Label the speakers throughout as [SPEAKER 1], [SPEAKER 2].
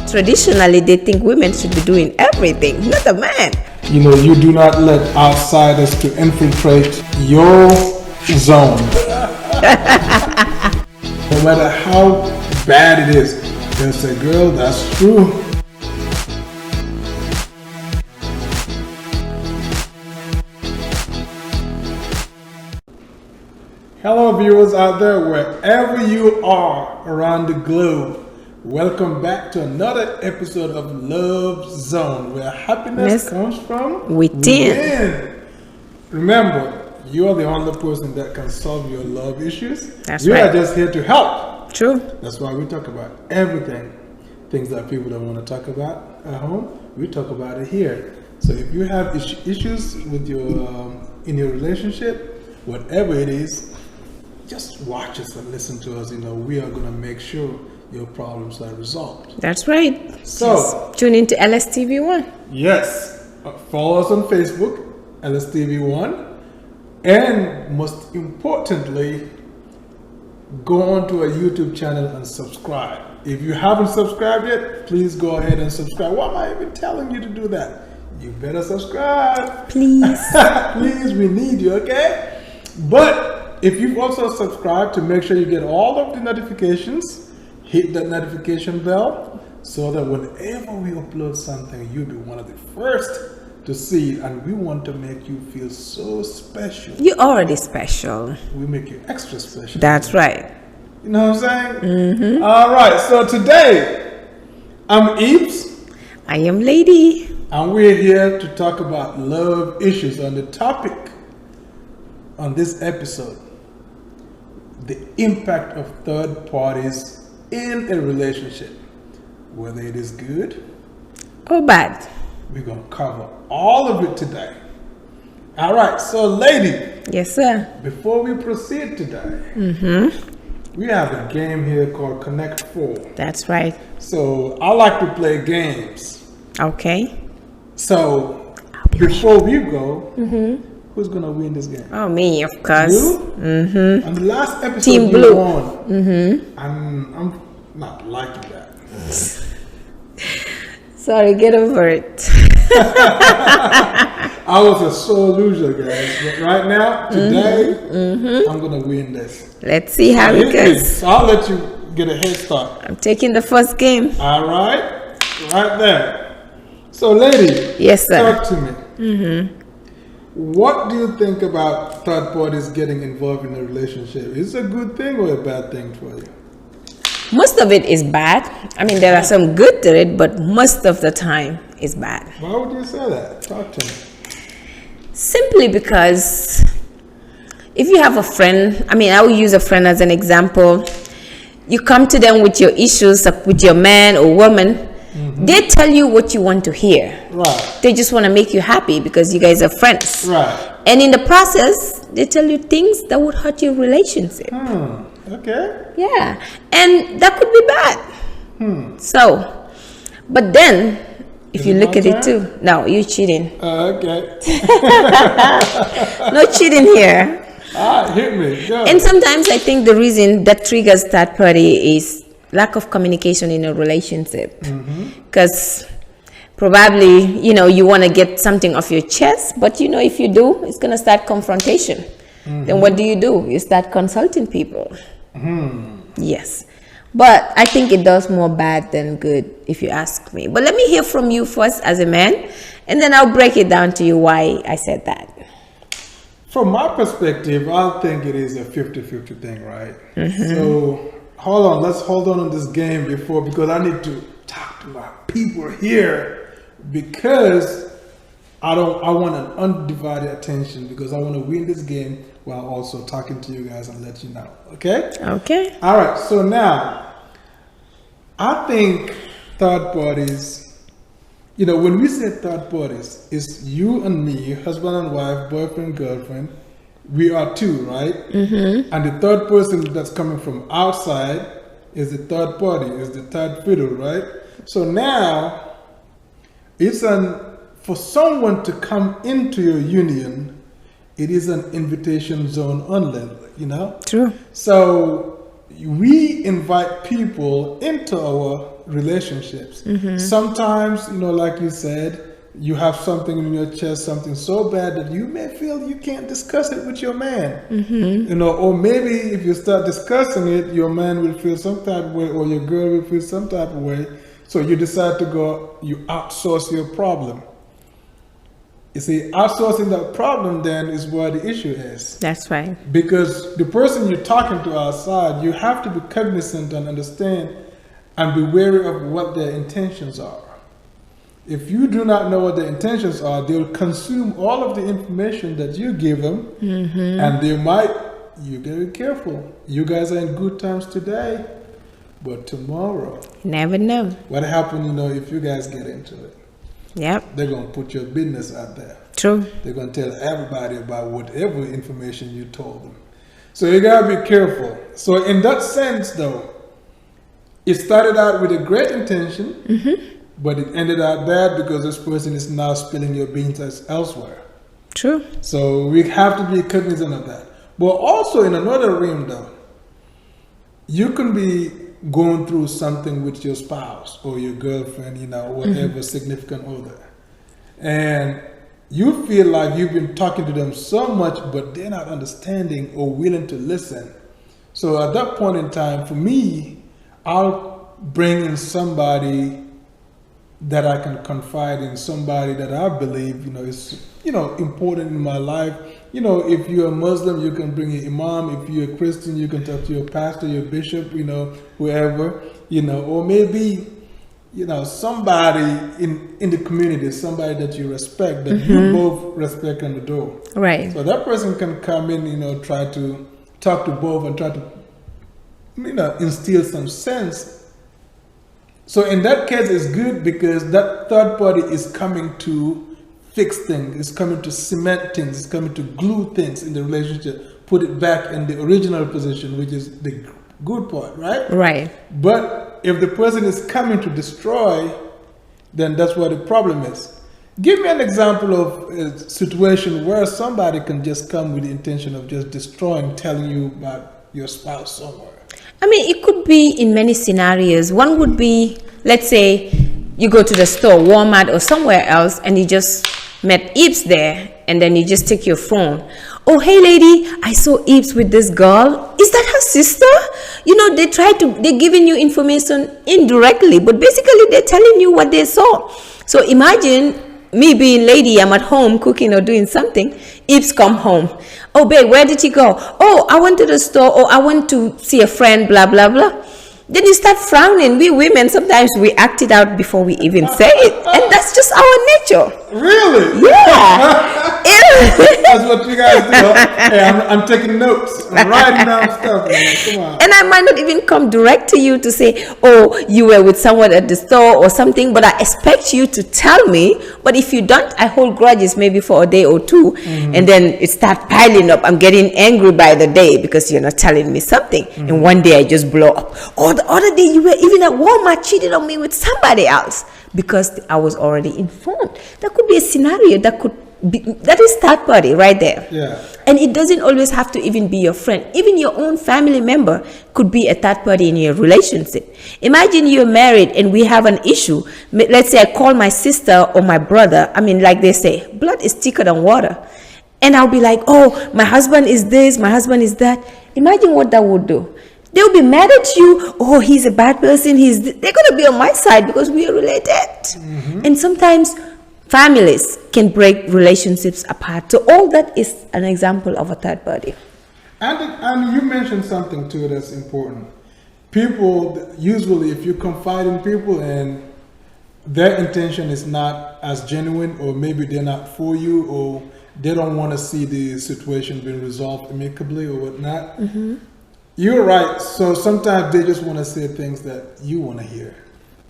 [SPEAKER 1] traditionally they think women should be doing everything, not a man.
[SPEAKER 2] You know, you do not let outsiders to infiltrate your zone. No matter how bad it is, they'll say, girl, that's true. Hello viewers out there, wherever you are around the globe. Welcome back to another episode of Love Zone, where happiness comes from within. Remember, you are the only person that can solve your love issues.
[SPEAKER 1] That's right.
[SPEAKER 2] We are just here to help.
[SPEAKER 1] True.
[SPEAKER 2] That's why we talk about everything. Things that people don't want to talk about at home, we talk about it here. So if you have issues with your in your relationship, whatever it is, just watch us and listen to us. You know, we are going to make sure your problems are resolved.
[SPEAKER 1] That's right.
[SPEAKER 2] So
[SPEAKER 1] just tune into LSTV1.
[SPEAKER 2] Yes, follow us on Facebook, LSTV1, and most importantly, go on to our YouTube channel and subscribe. If you haven't subscribed yet, please go ahead and subscribe. Why am I even telling you to do that? You better subscribe.
[SPEAKER 1] Please.
[SPEAKER 2] Please, we need you, okay? But if you've also subscribed, to make sure you get all of the notifications, hit that notification bell so that whenever we upload something, you'll be one of the first to see it. And we want to make you feel so special.
[SPEAKER 1] You're already special.
[SPEAKER 2] We make you extra special.
[SPEAKER 1] That's right.
[SPEAKER 2] You know what I'm saying? Mm-hmm. All right. So today, I'm Eeps.
[SPEAKER 1] I am Lady.
[SPEAKER 2] And we're here to talk about love issues. On the topic on this episode, the impact of third parties in a relationship, whether it is good
[SPEAKER 1] or bad.
[SPEAKER 2] We're going to cover all of it today. All right, so lady.
[SPEAKER 1] Yes, sir.
[SPEAKER 2] Before we proceed today, we have a game here called Connect 4.
[SPEAKER 1] That's right.
[SPEAKER 2] So I like to play games.
[SPEAKER 1] Okay.
[SPEAKER 2] So before we go, who's going to win this game?
[SPEAKER 1] Oh, me, of course.
[SPEAKER 2] You? On the last episode,
[SPEAKER 1] Team Blue.
[SPEAKER 2] You won. I'm not liking that.
[SPEAKER 1] Sorry, get over it.
[SPEAKER 2] I was a sore loser, guys. But right now, today, I'm going to win this.
[SPEAKER 1] Let's see how it goes.
[SPEAKER 2] So I'll let you get a head start.
[SPEAKER 1] I'm taking the first game.
[SPEAKER 2] All right. Right there. So, lady.
[SPEAKER 1] Yes, sir.
[SPEAKER 2] Talk to me. What do you think about third parties getting involved in a relationship? Is it a good thing or a bad thing for you?
[SPEAKER 1] Most of it is bad. I mean, there are some good to it, but most of the time is bad.
[SPEAKER 2] Why would you say that? Talk to me.
[SPEAKER 1] Simply because if you have a friend, I mean, I will use a friend as an example. You come to them with your issues, with your man or woman. They tell you what you want to hear.
[SPEAKER 2] Right.
[SPEAKER 1] They just want to make you happy because you guys are friends.
[SPEAKER 2] Right.
[SPEAKER 1] And in the process, they tell you things that would hurt your relationship.
[SPEAKER 2] Okay.
[SPEAKER 1] Yeah. And that could be bad. So, but then, if you look at it too, no, you're cheating.
[SPEAKER 2] Okay.
[SPEAKER 1] No cheating here.
[SPEAKER 2] Hit me. Go.
[SPEAKER 1] And sometimes I think the reason that triggers third party is lack of communication in a relationship. Because probably, you want to get something off your chest, but if you do, it's going to start confrontation. Then what do? You start consulting people. Yes. But I think it does more bad than good, if you ask me. But let me hear from you first as a man, and then I'll break it down to you why I said that.
[SPEAKER 2] From my perspective, I think it is a 50-50 thing, right? So let's hold on this game because I need to talk to my people here, because I want an undivided attention, because I want to win this game while also talking to you guys and let you know. Okay?
[SPEAKER 1] Okay.
[SPEAKER 2] All right. So now, I think third parties, when we say third parties, it's you and me, husband and wife, boyfriend, girlfriend. We are two, right? And the third person that's coming from outside is the third party, is the third fiddle, right? So now, it's for someone to come into your union, it is an invitation zone only,
[SPEAKER 1] True.
[SPEAKER 2] So we invite people into our relationships. Sometimes, like you said, you have something in your chest, something so bad that you may feel you can't discuss it with your man. Or maybe if you start discussing it, your man will feel some type of way, or your girl will feel some type of way. So you decide to you outsource your problem. You see, outsourcing that problem then is where the issue is.
[SPEAKER 1] That's right.
[SPEAKER 2] Because the person you're talking to outside, you have to be cognizant and understand and be wary of what their intentions are. If you do not know what their intentions are, they'll consume all of the information that you give them, and they might, you gotta be careful. You guys are in good times today, but tomorrow,
[SPEAKER 1] never know.
[SPEAKER 2] What happens, if you guys get into it?
[SPEAKER 1] Yep.
[SPEAKER 2] They're gonna put your business out there.
[SPEAKER 1] True.
[SPEAKER 2] They're gonna tell everybody about whatever information you told them. So you gotta be careful. So in that sense, though, it started out with a great intention, but it ended out bad because this person is now spilling your beans elsewhere.
[SPEAKER 1] True.
[SPEAKER 2] So we have to be cognizant of that. But also in another realm, though, you can be going through something with your spouse or your girlfriend, whatever significant other, and you feel like you've been talking to them so much, but they're not understanding or willing to listen. So at that point in time, for me, I'll bring in somebody that I can confide in, somebody that I believe, is, important in my life. If you're a Muslim, you can bring your imam. If you're a Christian, you can talk to your pastor, your bishop, whoever, or maybe, somebody in the community, somebody that you respect, that you both respect and adore.
[SPEAKER 1] Right.
[SPEAKER 2] So that person can come in, try to talk to both and try to, instill some sense. So in that case, it's good because that third party is coming to fix things, it's coming to cement things, it's coming to glue things in the relationship, put it back in the original position, which is the good part, right?
[SPEAKER 1] Right.
[SPEAKER 2] But if the person is coming to destroy, then that's where the problem is. Give me an example of a situation where somebody can just come with the intention of just destroying, telling you about your spouse somewhere.
[SPEAKER 1] It could be in many scenarios. One would be, let's say, you go to the store, Walmart or somewhere else, and you just met Ibs there, and then you just take your phone. Oh, hey lady, I saw Ibs with this girl. Is that her sister? They're giving you information indirectly, but basically they're telling you what they saw. So imagine me being lady, I'm at home cooking or doing something. Ibs come home. Oh, babe, where did you go? Oh, I went to the store, or I went to see a friend, blah, blah, blah. Then you start frowning. We women, sometimes we act it out before we even say it. And that's just our nature.
[SPEAKER 2] Really?
[SPEAKER 1] Yeah.
[SPEAKER 2] That's what you guys do. Hey, I'm taking notes. I'm writing down stuff. Man. Come on.
[SPEAKER 1] And I might not even come direct to you to say, oh, you were with someone at the store or something, but I expect you to tell me. But if you don't, I hold grudges maybe for a day or two, and then it starts piling up. I'm getting angry by the day because you're not telling me something. And one day I just blow up. Oh, the other day you were even at Walmart, cheated on me with somebody else, because I was already informed. That could be a scenario that could be, that is third party right there.
[SPEAKER 2] Yeah.
[SPEAKER 1] And it doesn't always have to even be your friend. Even your own family member could be a third party in your relationship. Imagine you're married and we have an issue. Let's say I call my sister or my brother. Like they say, blood is thicker than water. And I'll be like, oh, my husband is this, my husband is that. Imagine what that would do. They'll be mad at you. Oh, he's a bad person. They're going to be on my side because we are related. And sometimes families can break relationships apart. So all that is an example of a third party.
[SPEAKER 2] And you mentioned something too that's important. People, usually if you confide in people and their intention is not as genuine, or maybe they're not for you, or they don't want to see the situation being resolved amicably or whatnot, you're right. So sometimes they just want to say things that you want to hear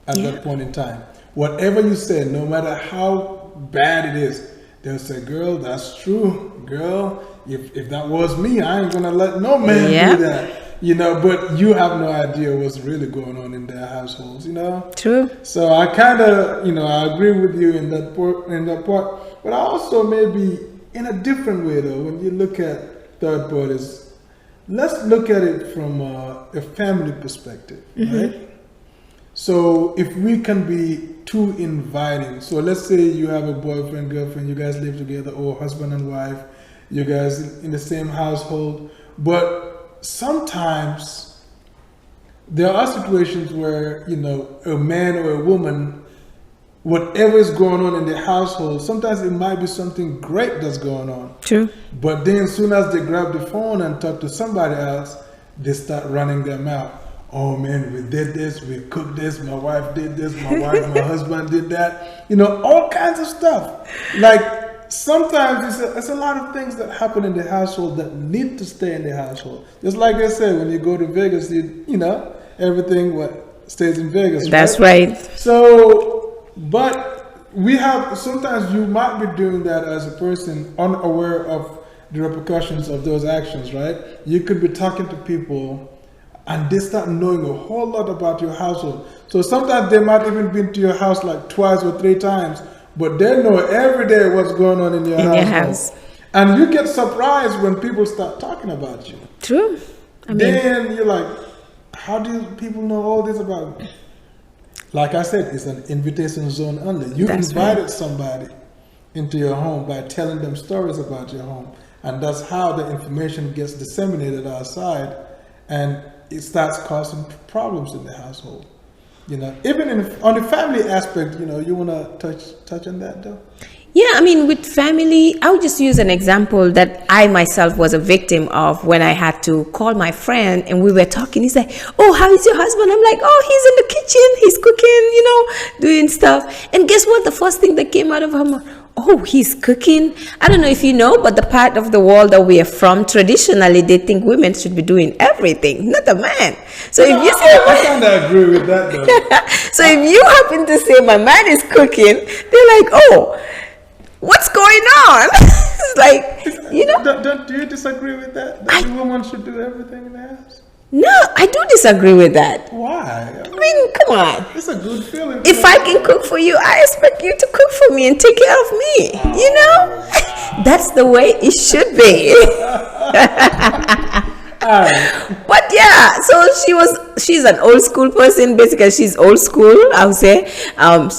[SPEAKER 2] at that point in time. Whatever you say, no matter how bad it is, they'll say, girl, that's true. Girl, if that was me, I ain't going to let no man do that. But you have no idea what's really going on in their households, True. So I kind of, I agree with you in that part. But I also maybe in a different way, though, when you look at third parties, let's look at it from a family perspective, right? So if we can be too inviting, so let's say you have a boyfriend, girlfriend, you guys live together, or husband and wife, you guys in the same household, but sometimes there are situations where, you know, a man or a woman, whatever is going on in the household, sometimes it might be something great that's going on.
[SPEAKER 1] True.
[SPEAKER 2] But then as soon as they grab the phone and talk to somebody else, they start running their mouth. Oh man, we did this, we cooked this, my wife did this, my husband did that. You know, all kinds of stuff. Like sometimes it's a lot of things that happen in the household that need to stay in the household. Just like they say, when you go to Vegas, you know, everything stays in Vegas.
[SPEAKER 1] That's right.
[SPEAKER 2] So, but we have, sometimes you might be doing that as a person unaware of the repercussions of those actions, right? You could be talking to people and they start knowing a whole lot about your household. So sometimes they might even been to your house like twice or three times, but they know every day what's going on in your house. And you get surprised when people start talking about you.
[SPEAKER 1] True.
[SPEAKER 2] Then you're like, how do people know all this about me? Like I said, it's an invitation zone only. You invited somebody into your home by telling them stories about your home. And that's how the information gets disseminated outside. And it starts causing problems in the household. You know, even on the family aspect, you know, you want to touch on that though?
[SPEAKER 1] Yeah, I mean, with family, I'll just use an example that I myself was a victim of when I had to call my friend and we were talking. He's like, oh, how is your husband? I'm like, oh, he's in the kitchen, he's cooking, you know, doing stuff. And guess what? The first thing that came out of her mouth, oh, he's cooking. I don't know if you know, but the part of the world that we are from, traditionally, they think women should be doing everything, not a man. So if you say,
[SPEAKER 2] I kind of agree with that though.
[SPEAKER 1] So if you happen to say my man is cooking, they're like, oh, what's going on? It's like, you know.
[SPEAKER 2] Do you disagree with that? That the woman should do everything in the house?
[SPEAKER 1] No, I do disagree with that.
[SPEAKER 2] Why?
[SPEAKER 1] I mean, come on.
[SPEAKER 2] It's a good feeling.
[SPEAKER 1] If I can cook for you, I expect you to cook for me and take care of me. You know? That's the way it should be. But yeah, so she's an old school person. Basically, she's old school, I would say.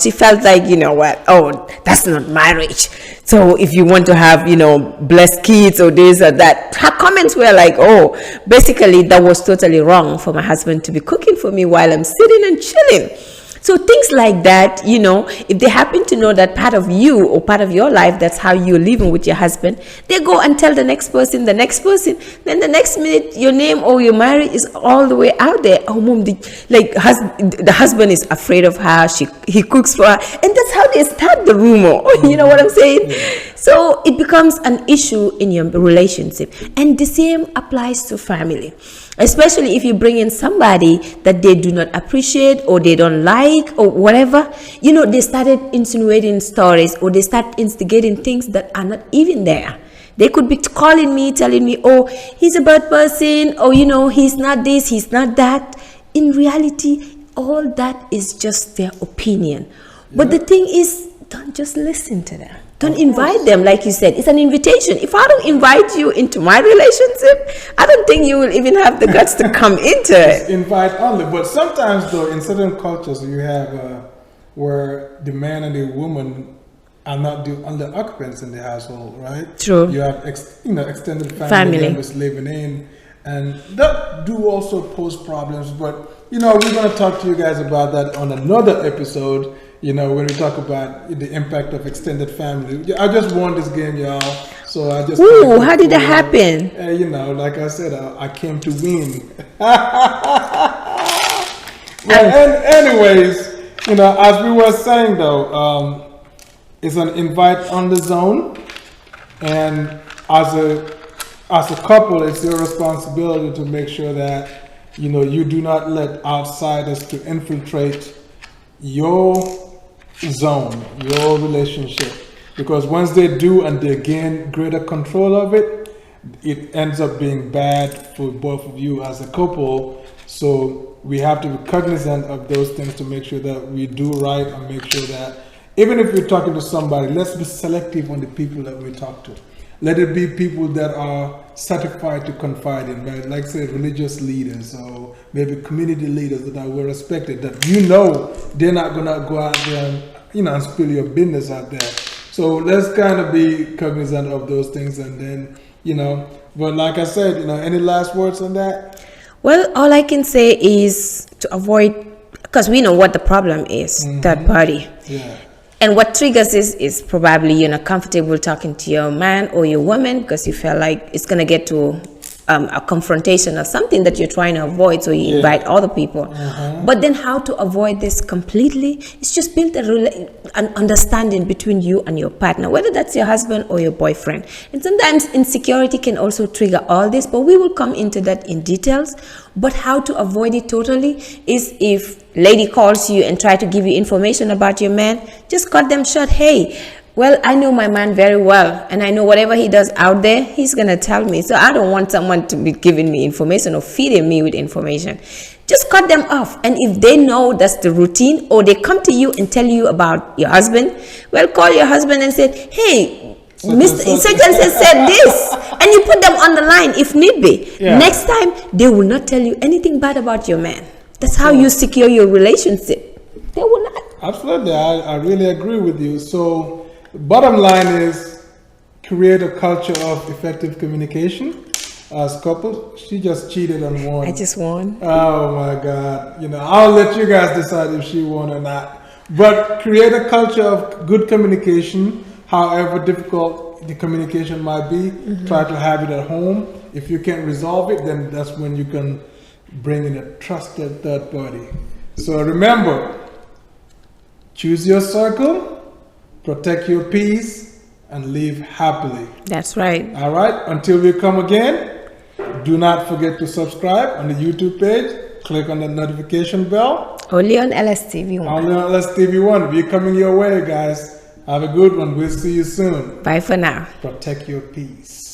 [SPEAKER 1] She felt like, you know what, oh, that's not marriage. So if you want to have, you know, blessed kids or this or that, her comments were like, oh, basically that was totally wrong for my husband to be cooking for me while I'm sitting and chilling. So things like that, you know, if they happen to know that part of you or part of your life, that's how you're living with your husband, they go and tell the next person, then the next minute your name or your marriage is all the way out there. Oh, mom, the husband is afraid of her, he cooks for her, and that's how they start the rumor. You know what I'm saying? So it becomes an issue in your relationship, and the same applies to family. Especially if you bring in somebody that they do not appreciate or they don't like or whatever, you know, they started insinuating stories or they start instigating things that are not even there. They could be calling me, telling me, oh, he's a bad person, or, you know, he's not this, he's not that. In reality, all that is just their opinion. But the thing is, don't just listen to them. Don't invite them, like you said. It's an invitation. If I don't invite you into my relationship, I don't think you will even have the guts to come into it.
[SPEAKER 2] Invite only. But sometimes, though, in certain cultures, you have where the man and the woman are not the only occupants in the household, right?
[SPEAKER 1] True.
[SPEAKER 2] You have extended family members living in, and that do also pose problems. But you know, we're going to talk to you guys about that on another episode. You know, when we talk about the impact of extended family. I just won this game, y'all. So I just.
[SPEAKER 1] Ooh, how did that happen?
[SPEAKER 2] You know, like I said, I came to win. Anyways, you know, as we were saying though, it's an invite on the zone, and as a couple, it's your responsibility to make sure that, you know, you do not let outsiders to infiltrate your zone, your relationship, because once they do and they gain greater control of it, it ends up being bad for both of you as a couple. So we have to be cognizant of those things to make sure that we do right, and make sure that even if we're talking to somebody, let's be selective on the people that we talk to. Let it be people that are certified to confide in, right? Like say religious leaders or maybe community leaders that are well respected, that they're not gonna go out there and and spill your business out there. So let's kind of be cognizant of those things, and then but like I said, any last words on that?
[SPEAKER 1] Well, all I can say is to avoid, because we know what the problem is, third party.
[SPEAKER 2] Yeah.
[SPEAKER 1] And what triggers this is probably you're not comfortable talking to your man or your woman because you feel like it's going to get to a confrontation or something that you're trying to avoid, so you invite other people. But then how to avoid this completely is just build an understanding between you and your partner, whether that's your husband or your boyfriend. And sometimes insecurity can also trigger all this, but we will come into that in details. But how to avoid it totally is, if lady calls you and try to give you information about your man, just cut them short. Hey, well, I know my man very well, and I know whatever he does out there, he's going to tell me. So I don't want someone to be giving me information or feeding me with information. Just cut them off. And if they know that's the routine, or they come to you and tell you about your husband, well, call your husband and say, hey, Mr. Such and such said this. And you put them on the line if need be. Yeah. Next time, they will not tell you anything bad about your man. That's how you secure your relationship. They will not.
[SPEAKER 2] Absolutely. I really agree with you. So bottom line is, create a culture of effective communication as couples. She just cheated and won.
[SPEAKER 1] I just won.
[SPEAKER 2] Oh my God. I'll let you guys decide if she won or not. But create a culture of good communication, however difficult the communication might be. Try to have it at home. If you can't resolve it, then that's when you can bring in a trusted third party. So remember, choose your circle, protect your peace, and live happily.
[SPEAKER 1] That's right.
[SPEAKER 2] All right. Until we come again, do not forget to subscribe on the YouTube page. Click on the notification bell.
[SPEAKER 1] Only on LSTV1.
[SPEAKER 2] Only on LSTV1. We're coming your way, guys. Have a good one. We'll see you soon.
[SPEAKER 1] Bye for now.
[SPEAKER 2] Protect your peace.